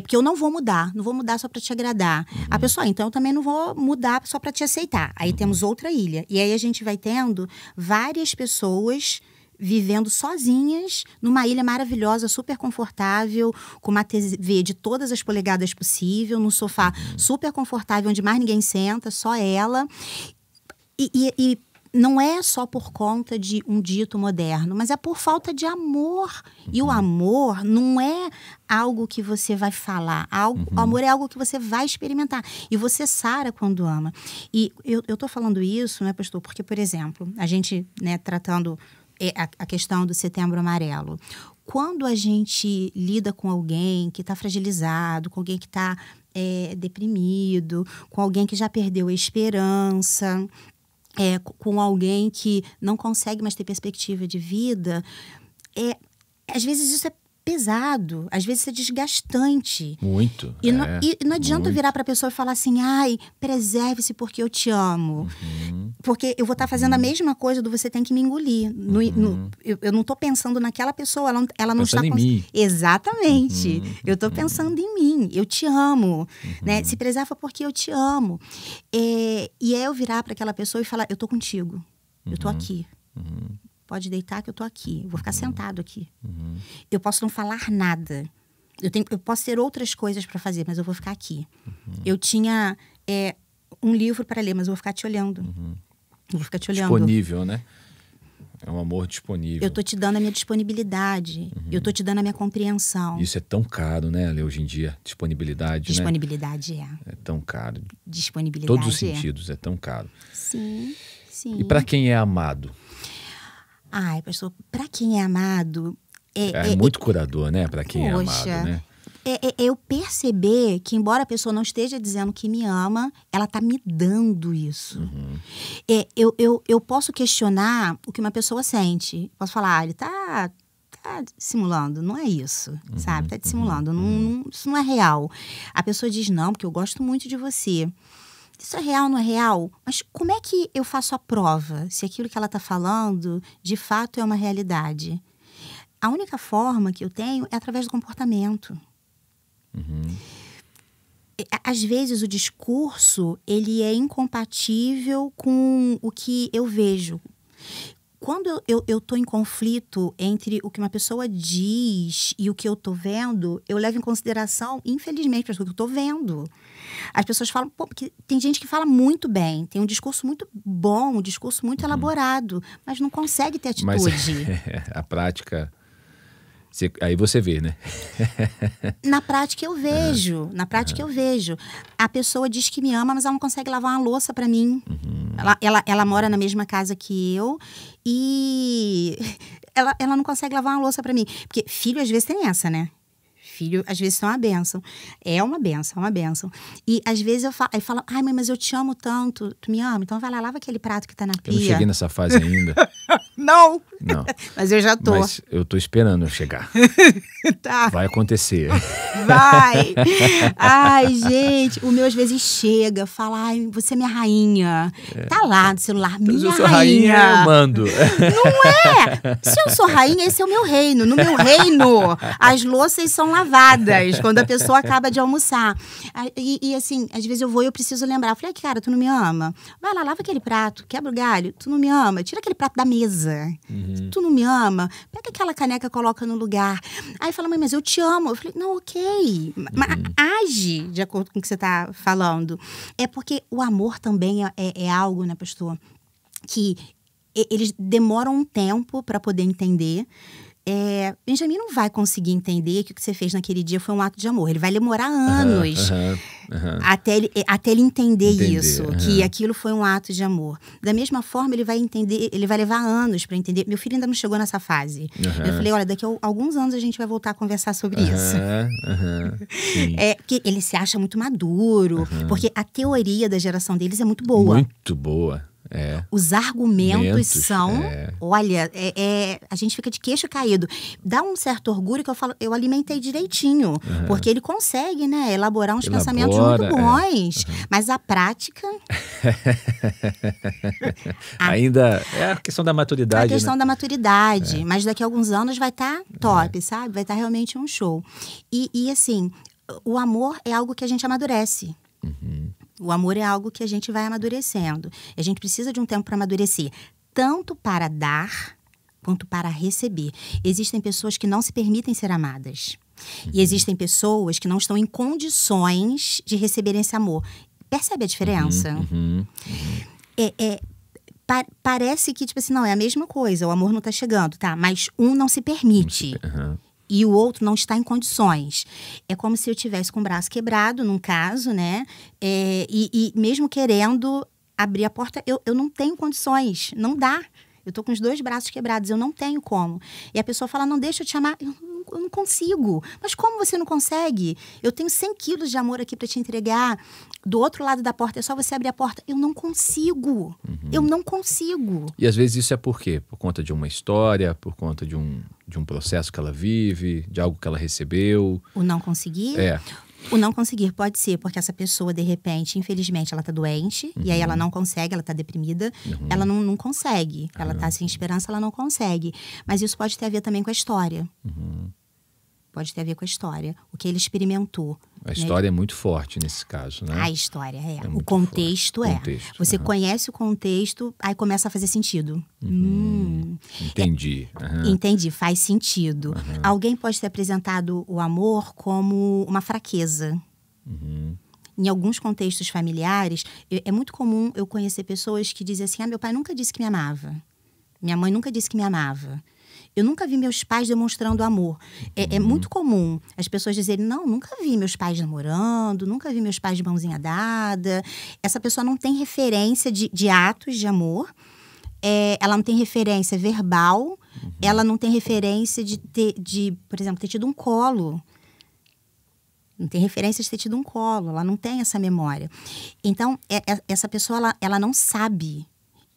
Porque eu não vou mudar só pra te agradar. A pessoa, então eu também não vou mudar só pra te aceitar. Aí temos outra ilha. E aí a gente vai tendo várias pessoas vivendo sozinhas numa ilha maravilhosa, super confortável, com uma TV de todas as polegadas possível, num sofá super confortável, onde mais ninguém senta, só ela. E não é só por conta de um dito moderno, mas é por falta de amor. E o amor não é algo que você vai falar. O amor é algo que você vai experimentar. E você sara quando ama. E eu tô falando isso, né, pastor? Porque, por exemplo, a gente, né, tratando a questão do Setembro Amarelo. Quando a gente lida com alguém que está fragilizado, com alguém que está deprimido, com alguém que já perdeu a esperança, com alguém que não consegue mais ter perspectiva de vida, às vezes isso é pesado, às vezes é desgastante. Muito. E não adianta virar para a pessoa e falar assim, ai, preserve-se porque eu te amo. Porque eu vou estar fazendo a mesma coisa do você tem que me engolir. Eu não estou pensando naquela pessoa, ela não está... Pensando em mim. Exatamente. Eu estou pensando em mim, eu te amo. Né? Se preserva porque eu te amo. E aí eu virar para aquela pessoa e falar, eu estou contigo, eu estou aqui. Pode deitar que eu tô aqui. Eu vou ficar sentado aqui. Eu posso não falar nada. Eu posso ter outras coisas para fazer, mas eu vou ficar aqui. Eu tinha um livro para ler, mas eu vou ficar te olhando. Eu vou ficar te olhando. Disponível, né? É um amor disponível. Eu tô te dando a minha disponibilidade. Eu tô te dando a minha compreensão. Isso é tão caro, né, Ale, hoje em dia? Disponibilidade, Disponibilidade, né? É tão caro. Disponibilidade. Todos os sentidos, é tão caro. Sim, sim. E para quem é amado? Ai, pastor, para quem é amado... É muito curador, né? Para quem é amado, né? Eu perceber que, embora a pessoa não esteja dizendo que me ama, ela está me dando isso. Eu posso questionar o que uma pessoa sente. Posso falar, ele está dissimulando. Não é isso, sabe? Está dissimulando. Isso não é real. A pessoa diz, não, porque eu gosto muito de você. Isso é real, não é real? Mas como é que eu faço a prova se aquilo que ela está falando, de fato, é uma realidade? A única forma que eu tenho é através do comportamento. Às vezes, o discurso, ele é incompatível com o que eu vejo. Quando eu estou em conflito entre o que uma pessoa diz e o que eu estou vendo, eu levo em consideração, infelizmente, o que eu estou vendo. As pessoas falam, porque tem gente que fala muito bem, tem um discurso muito bom, um discurso muito elaborado, mas não consegue ter atitude. Mas a prática... Aí você vê, né? Na prática eu vejo, eu vejo. A pessoa diz que me ama, mas ela não consegue lavar uma louça para mim. Ela mora na mesma casa que eu e ela não consegue lavar uma louça para mim. Porque filho às vezes tem essa, né? Filho, às vezes, é uma bênção. É uma bênção. E, às vezes, eu falo, ai, mãe, mas eu te amo tanto. Tu me ama? Então, vai lá, lava aquele prato que tá na pia. Eu não cheguei nessa fase ainda. Não. Mas eu já tô. Mas eu tô esperando eu chegar. Tá. Vai acontecer. Vai. Ai, gente, o meu às vezes chega, fala, ai, você é minha rainha. Tá lá no celular, minha rainha. Se eu sou rainha, eu mando. Não é. Se eu sou rainha, esse é o meu reino. No meu reino, as louças são lavadas quando a pessoa acaba de almoçar. E assim, às vezes eu vou e eu preciso lembrar. Eu falei, cara, tu não me ama? Vai lá, lava aquele prato, quebra o galho. Tu não me ama? Tira aquele prato da mesa. Tu não me ama? Pega aquela caneca e coloca no lugar. Aí fala, mãe, mas eu te amo. Eu falei, não, ok. Mas age de acordo com o que você tá falando. É porque o amor também é algo, né, pastor? Que eles demoram um tempo para poder entender. Benjamin não vai conseguir entender que o que você fez naquele dia foi um ato de amor. Ele vai demorar anos até ele entender isso, que aquilo foi um ato de amor. Da mesma forma, ele vai entender, ele vai levar anos para entender. Meu filho ainda não chegou nessa fase. Eu falei, olha, daqui a alguns anos a gente vai voltar a conversar sobre isso. Porque ele se acha muito maduro, porque a teoria da geração deles é muito boa. Muito boa. Os argumentos são, olha, a gente fica de queixo caído. Dá um certo orgulho que eu alimentei direitinho, porque ele consegue, né, elaborar uns pensamentos muito bons, mas a prática... Ainda é a questão da maturidade. É a questão da maturidade, mas daqui a alguns anos vai estar top, sabe? Vai estar realmente um show. E assim, o amor é algo que a gente amadurece. O amor é algo que a gente vai amadurecendo. A gente precisa de um tempo para amadurecer, tanto para dar quanto para receber. Existem pessoas que não se permitem ser amadas. E existem pessoas que não estão em condições de receber esse amor. Percebe a diferença? Parece que, tipo assim, não, é a mesma coisa. O amor não está chegando, tá? Mas um não se permite. E o outro não está em condições. É como se eu tivesse com o braço quebrado, num caso, né? E mesmo querendo abrir a porta, eu não tenho condições. Não dá. Eu tô com os 2 braços quebrados, eu não tenho como. E a pessoa fala, não, deixa eu te amar. Eu não eu não consigo. Mas como você não consegue? Eu tenho 100 quilos de amor aqui para te entregar. Do outro lado da porta, é só você abrir a porta. Eu não consigo. Eu não consigo. E às vezes isso é por quê? Por conta de uma história, por conta de um processo que ela vive, de algo que ela recebeu. O não conseguir? É. O não conseguir pode ser porque essa pessoa, de repente, infelizmente, ela tá doente. E aí ela não consegue, ela tá deprimida. Ela não consegue. Ela tá sem esperança, ela não consegue. Mas isso pode ter a ver também com a história. Pode ter a ver com a história. O que ele experimentou. A história é muito forte nesse caso, né? A história é. O muito contexto forte. é. Contexto, Você conhece o contexto, aí começa a fazer sentido. Entendi. Entendi, faz sentido. Alguém pode ter apresentado o amor como uma fraqueza. Em alguns contextos familiares, é muito comum eu conhecer pessoas que dizem assim: meu pai nunca disse que me amava. Minha mãe nunca disse que me amava. Eu nunca vi meus pais demonstrando amor. É muito comum as pessoas dizerem: não, nunca vi meus pais namorando, nunca vi meus pais de mãozinha dada. Essa pessoa não tem referência de atos de amor. Ela não tem referência verbal. Ela não tem referência por exemplo, ter tido um colo. Não tem referência de ter tido um colo. Ela não tem essa memória. Então, essa pessoa, ela não sabe.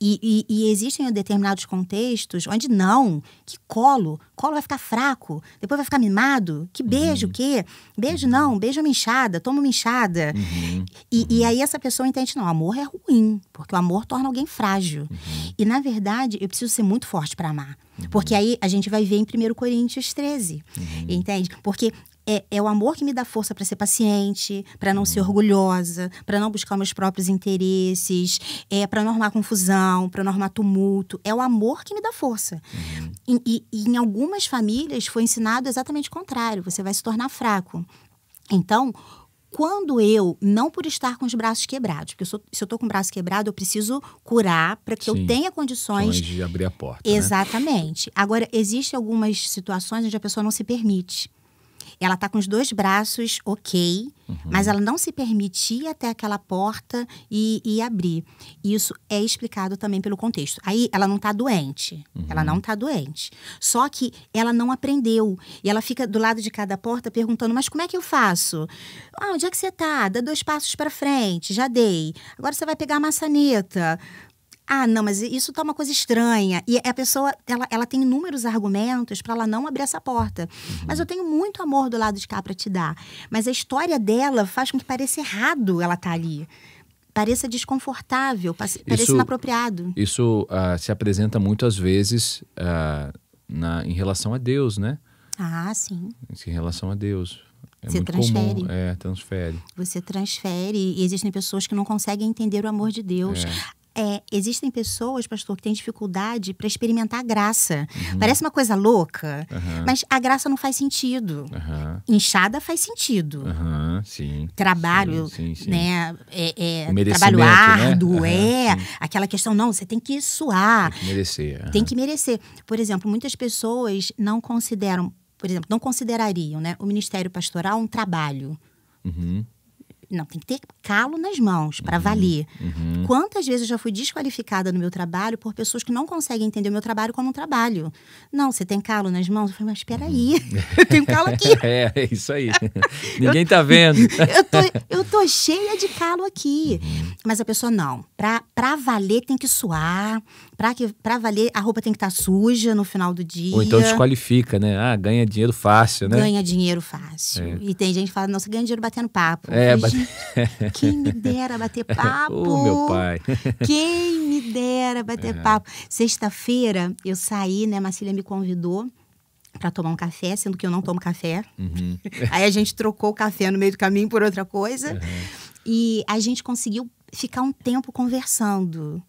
E existem determinados contextos onde não, que colo vai ficar fraco, depois vai ficar mimado, que beijo, o quê? Beijo não, beijo é uma enxada, toma uma enxada. E aí essa pessoa entende, não, amor é ruim, porque o amor torna alguém frágil. E na verdade, eu preciso ser muito forte para amar. Porque aí a gente vai ver em 1 Coríntios 13, entende? Porque é o amor que me dá força para ser paciente, para não ser orgulhosa, para não buscar meus próprios interesses, para não arrumar confusão, para não arrumar tumulto. É o amor que me dá força. E em algumas famílias foi ensinado exatamente o contrário. Você vai se tornar fraco. Então, quando não por estar com os braços quebrados, porque se eu estou com o braço quebrado, eu preciso curar para que eu tenha condições de abrir a porta. Exatamente. Né? Agora, existem algumas situações onde a pessoa não se permite. Ela está com os 2 braços ok, mas ela não se permite ir até aquela porta e abrir. Isso é explicado também pelo contexto. Aí ela não está doente. Ela não está doente. Só que ela não aprendeu. E ela fica do lado de cada porta perguntando: mas como é que eu faço? Onde é que você está? Dá 2 passos para frente. Já dei. Agora você vai pegar a maçaneta. Ah, não, mas isso tá uma coisa estranha. E a pessoa, ela tem inúmeros argumentos para ela não abrir essa porta. Mas eu tenho muito amor do lado de cá para te dar. Mas a história dela faz com que pareça errado ela tá ali. Pareça desconfortável, pareça inapropriado. Isso se apresenta muitas vezes em relação a Deus, né? Ah, sim. Em relação a Deus. É Você muito transfere. comum. Transfere. Você transfere. E existem pessoas que não conseguem entender o amor de Deus. Existem pessoas, pastor, que têm dificuldade para experimentar a graça. Parece uma coisa louca, mas a graça não faz sentido. Inchada faz sentido. Sim. Trabalho, sim. né? Trabalho árduo, né? aquela questão, não, você tem que suar. Tem que merecer. Tem que merecer. Por exemplo, muitas pessoas não considerariam, né, o ministério pastoral um trabalho. Não, tem que ter calo nas mãos para valer. Quantas vezes eu já fui desqualificada no meu trabalho por pessoas que não conseguem entender o meu trabalho como um trabalho? Não, você tem calo nas mãos? Eu falei, mas espera aí, eu tenho calo aqui. É isso aí. Ninguém tá vendo. Eu tô cheia de calo aqui. Mas a pessoa não. Pra valer tem que suar. Pra valer a roupa tem que estar suja no final do dia. Ou então desqualifica, né? Ganha dinheiro fácil, né? Ganha dinheiro fácil. E tem gente que fala, não, você ganha dinheiro batendo papo. Quem me dera bater papo. Meu pai. Quem me dera bater papo. Sexta-feira eu saí, né? Marcília me convidou para tomar um café, sendo que eu não tomo café. Aí a gente trocou o café no meio do caminho por outra coisa. E a gente conseguiu ficar um tempo conversando.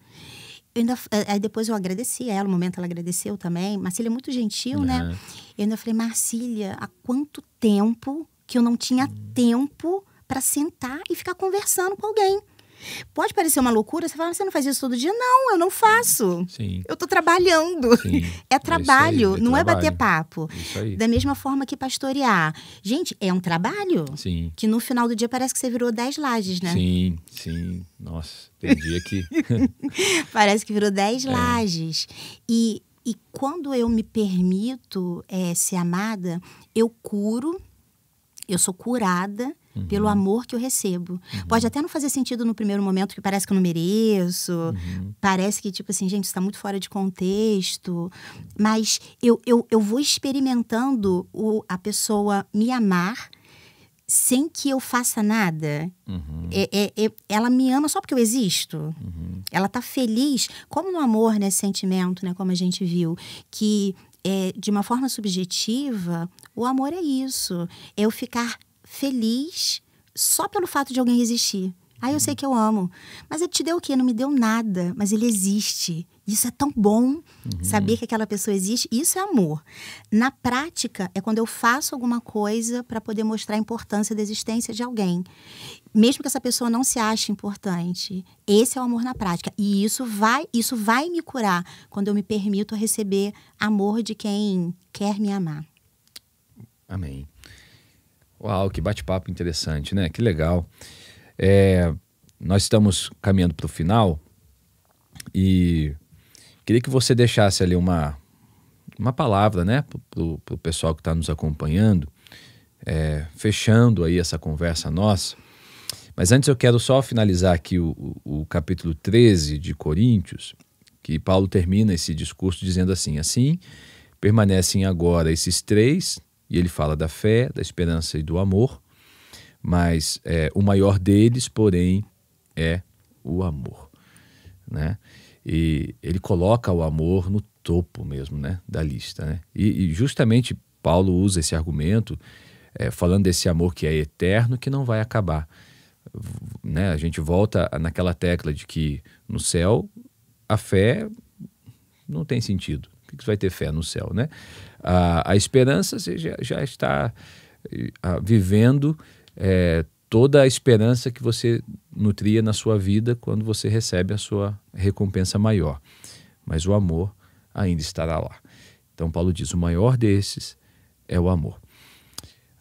Aí depois eu agradeci ela, no momento ela agradeceu também. Marcília é muito gentil, né? Eu ainda falei, Marcília, há quanto tempo que eu não tinha tempo para sentar e ficar conversando com alguém. Pode parecer uma loucura, você fala, você não faz isso todo dia? Não, eu não faço. Sim. Eu tô trabalhando. Sim. É trabalho, aí, não trabalho. é bater papo. Isso aí. Da mesma forma que pastorear. Gente, é um trabalho. Sim. Que no final do dia parece que você virou 10 lajes, né? Sim. Nossa, tem dia que... Parece que virou 10 lajes. E E quando eu me permito ser amada, eu sou curada pelo amor que eu recebo. Pode até não fazer sentido no primeiro momento, que parece que eu não mereço, parece que, tipo assim, gente, isso tá muito fora de contexto, mas eu vou experimentando a pessoa me amar sem que eu faça nada. Ela me ama só porque eu existo. Ela tá feliz, como no amor, né, sentimento, né, como a gente viu, que de uma forma subjetiva, o amor é isso. É eu ficar feliz só pelo fato de alguém existir. Eu sei que eu amo. Mas ele te deu o quê? Não me deu nada, mas ele existe. Isso é tão bom, saber que aquela pessoa existe. Isso é amor. Na prática, é quando eu faço alguma coisa para poder mostrar a importância da existência de alguém. Mesmo que essa pessoa não se ache importante. Esse é o amor na prática. E isso vai me curar quando eu me permito receber amor de quem quer me amar. Amém. Uau, que bate-papo interessante, né? Que legal. Nós estamos caminhando para o final e queria que você deixasse ali uma palavra, né, para o pessoal que está nos acompanhando, fechando aí essa conversa nossa. Mas antes eu quero só finalizar aqui o capítulo 13 de Coríntios, que Paulo termina esse discurso dizendo assim permanecem agora esses três, e ele fala da fé, da esperança e do amor, mas o maior deles, porém, é o amor, né? E ele coloca o amor no topo mesmo, né, da lista, né? E justamente Paulo usa esse argumento, falando desse amor que é eterno, que não vai acabar, né? A gente volta naquela tecla de que no céu a fé não tem sentido. Por que você vai ter fé no céu, né? A esperança, você já está vivendo toda a esperança que você nutria na sua vida quando você recebe a sua recompensa maior. Mas o amor ainda estará lá. Então Paulo diz, o maior desses é o amor.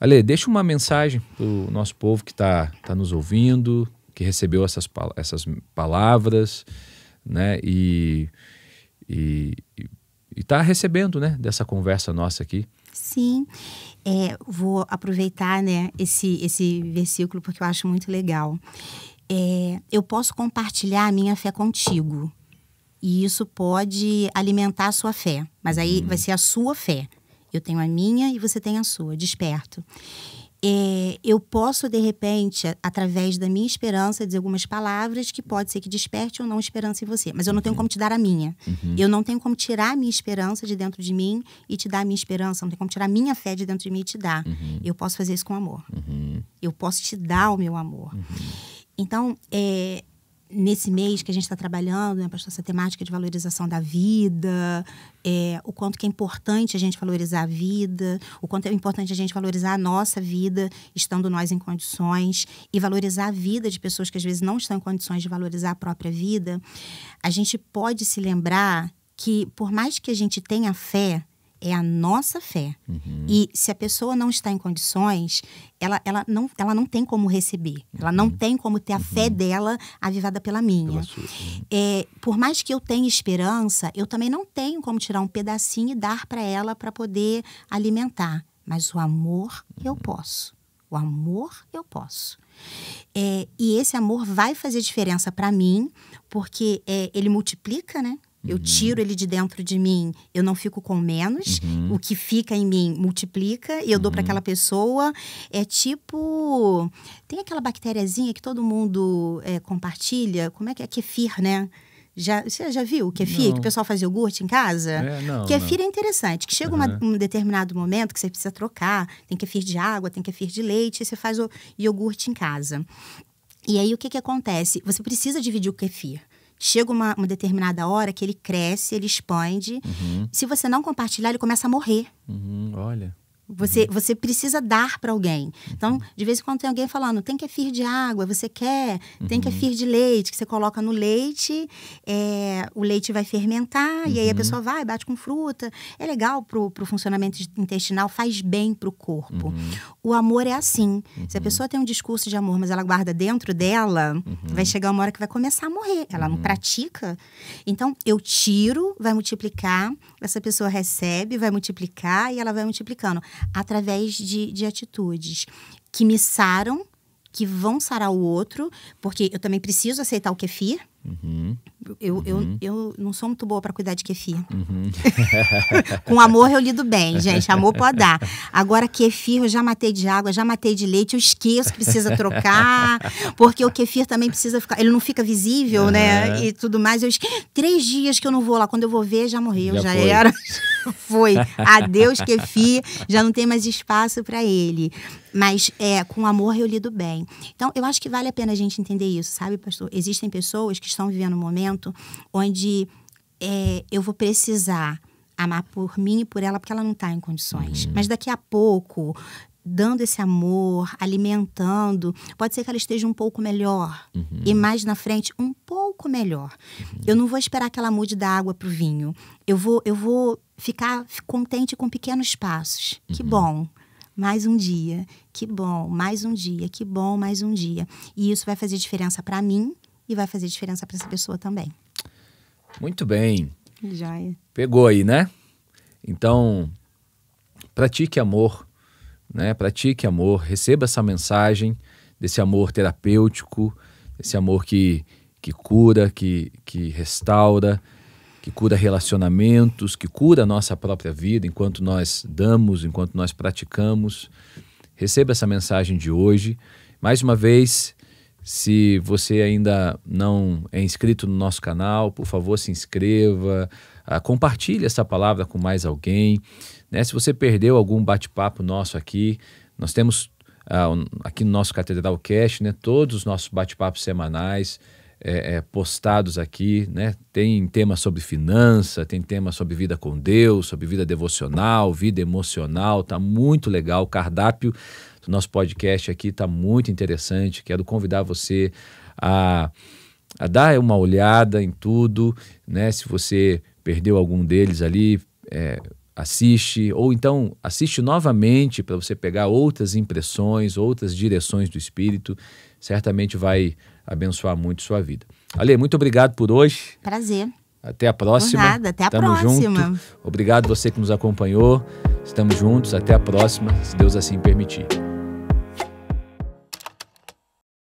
Ale, deixa uma mensagem para o nosso povo que está nos ouvindo, que recebeu essas palavras, né? E está recebendo, né, dessa conversa nossa aqui. Sim, vou aproveitar, né, esse versículo porque eu acho muito legal. Eu posso compartilhar a minha fé contigo e isso pode alimentar a sua fé, mas aí vai ser a sua fé. Eu tenho a minha e você tem a sua, desperto. Eu posso, de repente, através da minha esperança, dizer algumas palavras que pode ser que desperte ou não esperança em você. Mas eu não tenho como te dar a minha. Eu não tenho como tirar a minha esperança de dentro de mim e te dar a minha esperança. Não tenho como tirar a minha fé de dentro de mim e te dar. Eu posso fazer isso com amor. Eu posso te dar o meu amor. Então, nesse mês que a gente está trabalhando, né, pastor, essa temática de valorização da vida, o quanto que é importante a gente valorizar a vida, o quanto é importante a gente valorizar a nossa vida, estando nós em condições, e valorizar a vida de pessoas que às vezes não estão em condições de valorizar a própria vida, a gente pode se lembrar que, por mais que a gente tenha fé, é a nossa fé. E se a pessoa não está em condições, ela não tem como receber. Ela não tem como ter a fé dela avivada pela minha. Por mais que eu tenha esperança, eu também não tenho como tirar um pedacinho e dar para ela para poder alimentar. Mas o amor, eu posso. O amor, eu posso. E esse amor vai fazer diferença para mim, porque ele multiplica, né? Eu tiro ele de dentro de mim, eu não fico com menos. O que fica em mim multiplica e eu dou para aquela pessoa. É tipo... Tem aquela bactériazinha que todo mundo compartilha. Como é que é? Kefir, né? Você já viu o kefir? Que o pessoal faz iogurte em casa? Kefir é interessante. Que chega um determinado momento que você precisa trocar. Tem kefir de água, tem kefir de leite. E você faz o iogurte em casa. E aí o que acontece? Você precisa dividir o kefir. Chega uma determinada hora que ele cresce, ele expande. Se você não compartilhar, ele começa a morrer. Olha. Você precisa dar para alguém. Então, de vez em quando tem alguém falando, tem kefir de água, você quer? Tem kefir de leite, que você coloca no leite, o leite vai fermentar, e aí a pessoa vai, bate com fruta. É legal pro funcionamento intestinal, faz bem pro corpo. O amor é assim. Se a pessoa tem um discurso de amor, mas ela guarda dentro dela, vai chegar uma hora que vai começar a morrer. Ela não pratica. Então, eu tiro, vai multiplicar, essa pessoa recebe, vai multiplicar, e ela vai multiplicando. Através de atitudes que me saram, que vão sarar o outro, porque eu também preciso aceitar o kefir. Eu não sou muito boa para cuidar de kefir. Com amor eu lido bem, gente. Amor pode dar. Agora, kefir eu já matei de água, já matei de leite. Eu esqueço que precisa trocar, porque o kefir também precisa ficar... Ele não fica visível, né? E tudo mais. 3 dias que eu não vou lá. Quando eu vou ver, já morreu, já era. Foi. Adeus, kefir. Já não tem mais espaço para ele. Mas com amor eu lido bem. Então, eu acho que vale a pena a gente entender isso, sabe, pastor? Existem pessoas que estão vivendo um momento onde eu vou precisar amar por mim e por ela, porque ela não está em condições. Mas daqui a pouco, dando esse amor, alimentando, pode ser que ela esteja um pouco melhor. E mais na frente, um pouco melhor. Eu não vou esperar que ela mude da água para o vinho. Eu vou ficar contente com pequenos passos. Que bom. Mais um dia. Que bom. Mais um dia. Que bom, mais um dia. E isso vai fazer diferença para mim e vai fazer diferença para essa pessoa também. Muito bem. Joia. Pegou aí, né? Então, pratique amor, né? Pratique amor, receba essa mensagem desse amor terapêutico, desse amor que cura, que restaura, que cura relacionamentos, que cura a nossa própria vida enquanto nós damos, enquanto nós praticamos. Receba essa mensagem de hoje. Mais uma vez, se você ainda não é inscrito no nosso canal, por favor, se inscreva, compartilhe essa palavra com mais alguém, né? Se você perdeu algum bate-papo nosso aqui, nós temos aqui no nosso Catedral Cast, né, todos os nossos bate-papos semanais postados aqui, né? Tem temas sobre finança, tem temas sobre vida com Deus, sobre vida devocional, vida emocional, tá muito legal. O cardápio do nosso podcast aqui tá muito interessante. Quero convidar você a dar uma olhada em tudo, né? Se você perdeu algum deles ali, assiste, ou então assiste novamente para você pegar outras impressões, outras direções do Espírito. Certamente vai abençoar muito sua vida. Ale, muito obrigado por hoje. Prazer. Até a próxima. Por nada, até a Tamo próxima. Junto. Obrigado você que nos acompanhou. Estamos juntos. Até a próxima, se Deus assim permitir.